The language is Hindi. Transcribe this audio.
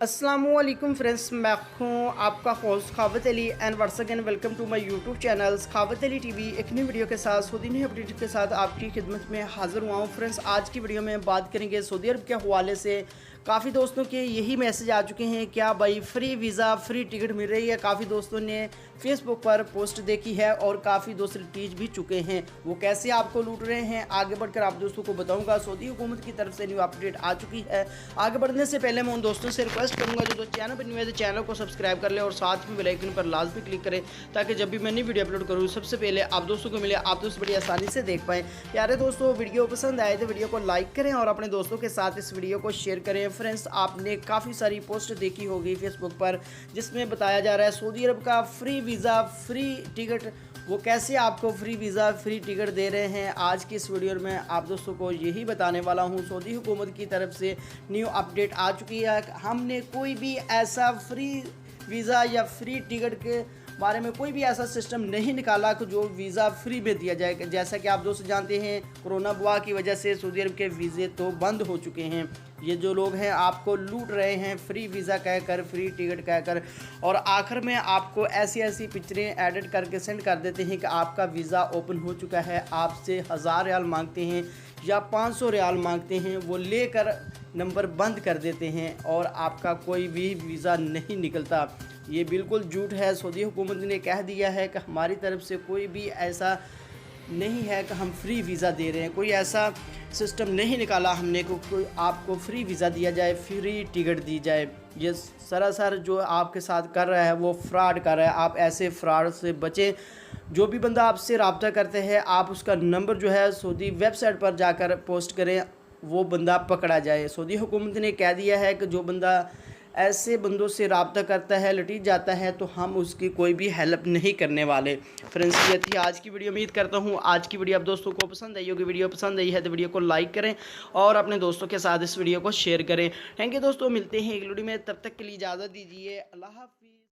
अस्सलामुअलैकुम फ्रेंड्स, मैं हूँ आपका host Khawat Ali and once again welcome to my YouTube channel Khawat Ali TV. एक नई वीडियो के साथ सऊदी नई अपडेट के साथ आपकी खिदमत में हाजिर हुआ हूँ। फ्रेंड्स, आज की वीडियो में बात करेंगे सऊदी अरब के हवाले से। काफ़ी दोस्तों के यही मैसेज आ चुके हैं, क्या भाई फ्री वीज़ा फ्री टिकट मिल रही है। काफ़ी दोस्तों ने फेसबुक पर पोस्ट देखी है और काफ़ी दोस्त टीच भी चुके हैं। वो कैसे आपको लूट रहे हैं, आगे बढ़कर आप दोस्तों को बताऊंगा। सऊदी हुकूमत की तरफ से न्यू अपडेट आ चुकी है। आगे बढ़ने से पहले मैं उन दोस्तों से रिक्वेस्ट करूंगा जो दोस्त चैनल पर न्यू है तो चैनल को सब्सक्राइब कर ले और साथ में बेल आइकन पर लाजमी क्लिक करें, ताकि जब भी मैं नई वीडियो अपलोड करूँ सबसे पहले आप दोस्तों को मिले, आप दोस्त बड़ी आसानी से देख पाएँ। प्यारे दोस्तों, वीडियो पसंद आए तो वीडियो को लाइक करें और अपने दोस्तों के साथ इस वीडियो को शेयर करें। फ्रेंड्स, आपने काफ़ी सारी पोस्ट देखी होगी फेसबुक पर, जिसमें बताया जा रहा है सऊदी अरब का फ्री वीज़ा फ्री टिकट। वो कैसे आपको फ्री वीज़ा फ्री टिकट दे रहे हैं, आज की इस वीडियो में आप दोस्तों को यही बताने वाला हूं। सऊदी हुकूमत की तरफ से न्यू अपडेट आ चुकी है। हमने कोई भी ऐसा फ्री वीज़ा या फ्री टिकट के बारे में कोई भी ऐसा सिस्टम नहीं निकाला कि जो वीज़ा फ्री में दिया जाए। जैसा कि आप दोस्त जानते हैं, कोरोना वबा की वजह से सऊदी अरब के वीज़े तो बंद हो चुके हैं। ये जो लोग हैं आपको लूट रहे हैं फ्री वीज़ा कहकर, फ्री टिकट कहकर, और आखिर में आपको ऐसी ऐसी पिक्चरें एडिट करके सेंड कर देते हैं कि आपका वीज़ा ओपन हो चुका है। आपसे 1000 रियाल मांगते हैं या 500 रियाल मांगते हैं, वो लेकर नंबर बंद कर देते हैं और आपका कोई भी वीज़ा नहीं निकलता। ये बिल्कुल झूठ है। सऊदी हुकूमत ने कह दिया है कि हमारी तरफ से कोई भी ऐसा नहीं है कि हम फ्री वीज़ा दे रहे हैं। कोई ऐसा सिस्टम नहीं निकाला हमने को कोई आपको फ्री वीज़ा दिया जाए, फ्री टिकट दी जाए। ये सरासर जो आपके साथ कर रहा है वो फ्रॉड कर रहा है। आप ऐसे फ्रॉड से बचें। जो भी बंदा आपसे रब्ता करते हैं, आप उसका नंबर जो है सऊदी वेबसाइट पर जाकर पोस्ट करें, वो बंदा पकड़ा जाए। सऊदी हुकूमत ने कह दिया है कि जो बंदा ऐसे बंदों से रब्ता करता है, लटीज जाता है, तो हम उसकी कोई भी हेल्प नहीं करने वाले। फ्रेंड्स, ये थी आज की वीडियो। उम्मीद करता हूँ आज की वीडियो आप दोस्तों को पसंद आई होगी। वीडियो पसंद आई है तो वीडियो को लाइक करें और अपने दोस्तों के साथ इस वीडियो को शेयर करें। थैंक यू दोस्तों, मिलते हैं एक वीडियो में, तब तक के लिए इजाज़त दीजिए। अल्लाह हाफ़िज़।